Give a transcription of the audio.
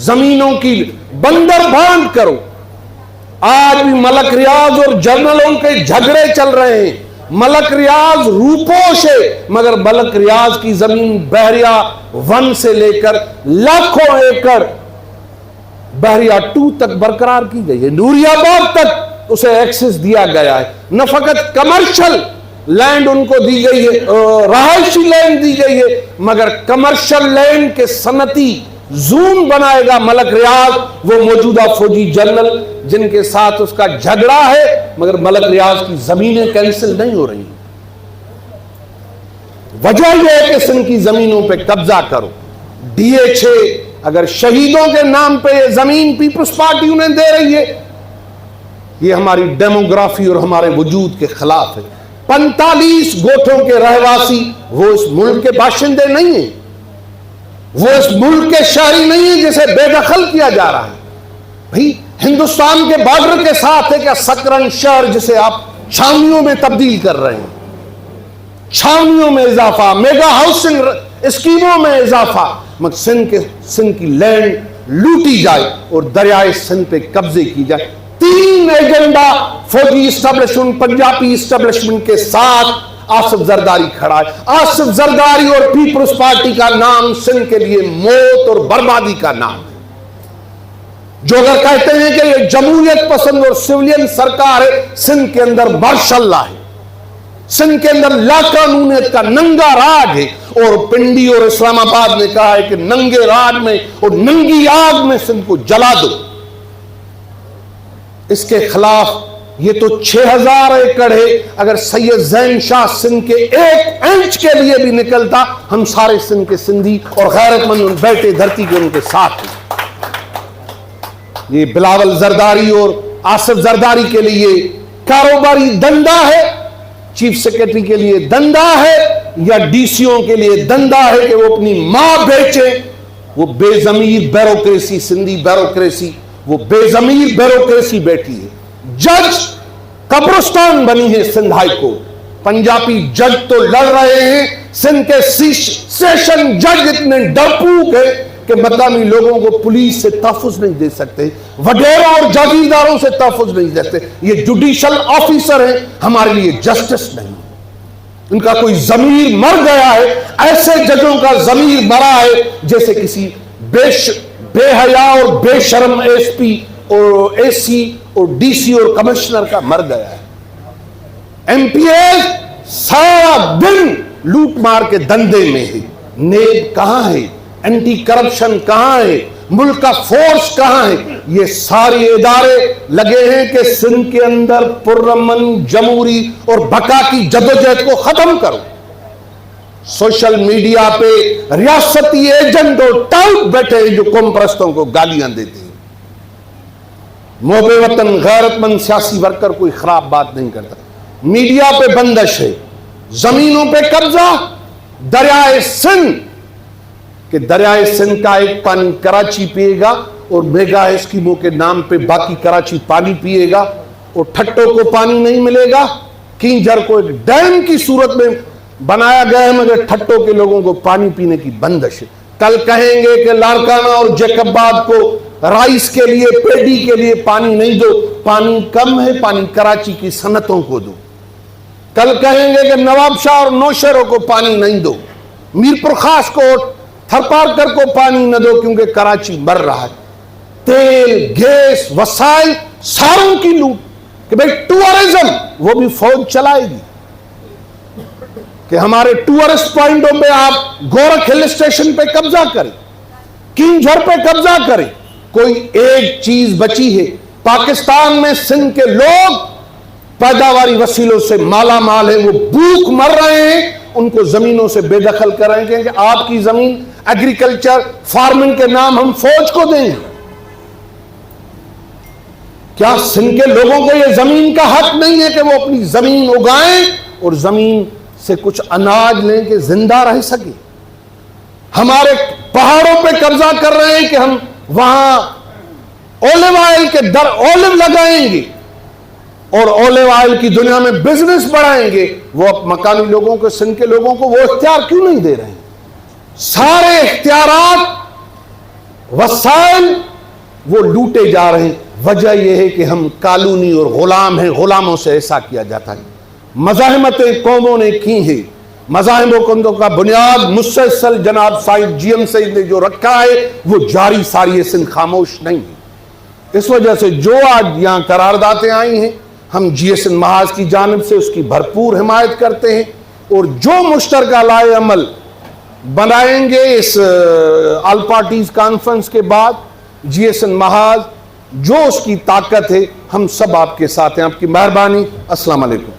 زمینوں کی بندر بانٹ کرو. آج بھی ملک ریاض اور جنرلوں کے جھگڑے چل رہے ہیں. ملک ریاض روپوش ہے مگر ملک ریاض کی زمین بحریہ 1 سے لے کر لاکھوں ایکڑ بحریہ 2 تک برقرار کی گئی ہے. نوری آباد تک اسے ایکسس دیا گیا ہے. نہ فقط کمرشل لینڈ ان کو دی گئی ہے, رہائشی لینڈ دی گئی ہے, مگر کمرشل لینڈ کے صنعتی زون بنائے گا ملک ریاض وہ موجودہ فوجی جنرل جن کے ساتھ اس کا جھگڑا ہے, مگر ملک ریاض کی زمینیں کینسل نہیں ہو رہی. وجہ یہ ہے کہ سندھ کی زمینوں پہ قبضہ کرو. DA6 اگر شہیدوں کے نام پہ یہ زمین پیپلز پارٹی انہیں دے رہی ہے, یہ ہماری ڈیموگرافی اور ہمارے وجود کے خلاف ہے. 45 گوٹھوں کے رہواسی وہ اس ملک کے باشندے نہیں ہیں, وہ اس ملک کے شہری نہیں ہیں جسے بے دخل کیا جا رہا ہے. بھئی ہندوستان کے بارڈر کے ساتھ ہے کیا سکرن شہر جسے آپ چھاونیوں میں تبدیل کر رہے ہیں. چھاونیوں میں اضافہ, میگا ہاؤسنگ اسکیموں میں اضافہ, مگر سندھ کی لینڈ لوٹی جائے اور دریائے سندھ پہ قبضے کی جائے. 3 ایجنڈا فوجی اسٹیبلشمنٹ پنجابی اسٹیبلشمنٹ کے ساتھ آصف زرداری کھڑا ہے. آصف زرداری اور پیپلز پارٹی کا نام سندھ کے لیے موت اور بربادی کا نام ہے. جو اگر کہتے ہیں کہ یہ جمہوریت پسند اور سویلین سرکار ہے, سندھ کے اندر مارشل لا ہے, سندھ کے اندر لا قانونیت کا ننگا راج ہے. اور پنڈی اور اسلام آباد نے کہا ہے کہ ننگے راج میں اور ننگی آگ میں سندھ کو جلا دو. اس کے خلاف یہ تو 6000 ایکڑ ہے. اگر سید زین شاہ سندھ کے 1 انچ کے لیے بھی نکلتا, ہم سارے سندھ کے سندھی اور غیرت مند ان بیٹے دھرتی کے ان کے ساتھ ہیں. یہ بلاول زرداری اور آصف زرداری کے لیے کاروباری دندہ ہے, چیف سیکرٹری کے لیے دندہ ہے, یا DCوں کے لیے دندہ ہے کہ وہ اپنی ماں بیچے. وہ بے ضمیر بیوروکریسی, سندھی بیوروکریسی, وہ بے ضمیر بیوروکریسی بیٹھی ہے. جج قبرستان بنی ہے سندھ ہائی کورٹ. پنجابی جج تو لڑ رہے ہیں, سندھ کے سیشن جج اتنے ڈرپوک ہیں کہ مقامی لوگوں کو پولیس سے تحفظ نہیں دے سکتے, وڈیروں اور جاگیرداروں سے تحفظ نہیں دے سکتے. یہ جوڈیشل آفیسر ہیں, ہمارے لیے جسٹس نہیں, ان کا کوئی ضمیر مر گیا ہے. ایسے ججوں کا ضمیر مرا ہے جیسے کسی بے حیا اور بے شرم SP اور AC اور DC اور کمشنر کا مر گیا ہے. MPA سارا دن لوٹ مار کے دندے میں ہے. نیب کہاں ہے, اینٹی کرپشن کہاں ہے, ملک کا فورس کہاں ہے؟ یہ سارے ادارے لگے ہیں کہ سندھ کے اندر پرامن جمہوری اور بقا کی جدوجہد کو ختم کرو. سوشل میڈیا پہ ریاستی ایجنٹ اور ٹاؤٹ بیٹھے ہیں جو قوم پرستوں کو گالیاں دیتے ہیں. محب وطن غیرت مند سیاسی ورکر کوئی خراب بات نہیں کرتا. میڈیا پہ بندش ہے, زمینوں پہ قبضہ. دریائے سندھ کہ دریائے سندھ کا ایک پانی کراچی پیے گا اور میگا اسکیموں کے نام پہ باقی کراچی پانی پیے گا, اور ٹھٹو کو پانی نہیں ملے گا. کینجر کو ایک ڈیم کی صورت میں بنایا گیا ہے مگر ٹھٹو کے لوگوں کو پانی پینے کی بندش ہے. کل کہیں گے کہ لاڑکانہ اور جیکباد کو رائس کے لیے, پیڈی کے لیے پانی نہیں دو, پانی کم ہے, پانی کراچی کی صنعتوں کو دو. کل کہیں گے کہ نواب شاہ اور نوشہروں کو پانی نہیں دو, میرپور خاص کو, تھرپارکر کو پانی نہ دو کیونکہ کراچی مر رہا ہے. تیل, گیس, وسائل ساروں کی لوٹ کہ بھئی ٹورزم وہ بھی فوج چلائے گی کہ ہمارے ٹورسٹ پوائنٹوں پہ آپ گورکھ ہل اسٹیشن پہ قبضہ کریں, کینجھر پہ قبضہ کریں. کوئی ایک چیز بچی ہے, پاکستان میں سندھ کے لوگ پیداواری وسیلوں سے مالا مال ہیں, وہ بھوک مر رہے ہیں, ان کو زمینوں سے بے دخل کر رہے ہیں کہ آپ کی زمین ایگریکلچر فارمنگ کے نام ہم فوج کو دیں. کیا سندھ کے لوگوں کو یہ زمین کا حق نہیں ہے کہ وہ اپنی زمین اگائیں اور زمین سے کچھ اناج لیں کہ زندہ رہ سکے؟ ہمارے پہاڑوں پہ قبضہ کر رہے ہیں کہ ہم وہاں اولیو آئل کے در اولیو لگائیں گے اور اولیو آئل کی دنیا میں بزنس بڑھائیں گے. وہ مقامی لوگوں کو, سندھ کے لوگوں کو وہ اختیار کیوں نہیں دے رہے ہیں؟ سارے اختیارات وسائل وہ لوٹے جا رہے ہیں. وجہ یہ ہے کہ ہم کالونی اور غلام ہیں, غلاموں سے ایسا کیا جاتا ہے. مزاحمتیں قوموں نے کی ہیں, مزاحم و کندوں کا بنیاد مسلسل جناب سعید جی ایم سعید نے جو رکھا ہے وہ جاری ساری ہے, سندھ خاموش نہیں ہے. اس وجہ سے جو آج یہاں قراردادیں آئی ہیں ہم جی ایس این محاذ کی جانب سے اس کی بھرپور حمایت کرتے ہیں, اور جو مشترکہ لائحہ عمل بنائیں گے اس آل پارٹیز کانفرنس کے بعد, جی ایس این محاذ جو اس کی طاقت ہے ہم سب آپ کے ساتھ ہیں. آپ کی مہربانی. السلام علیکم.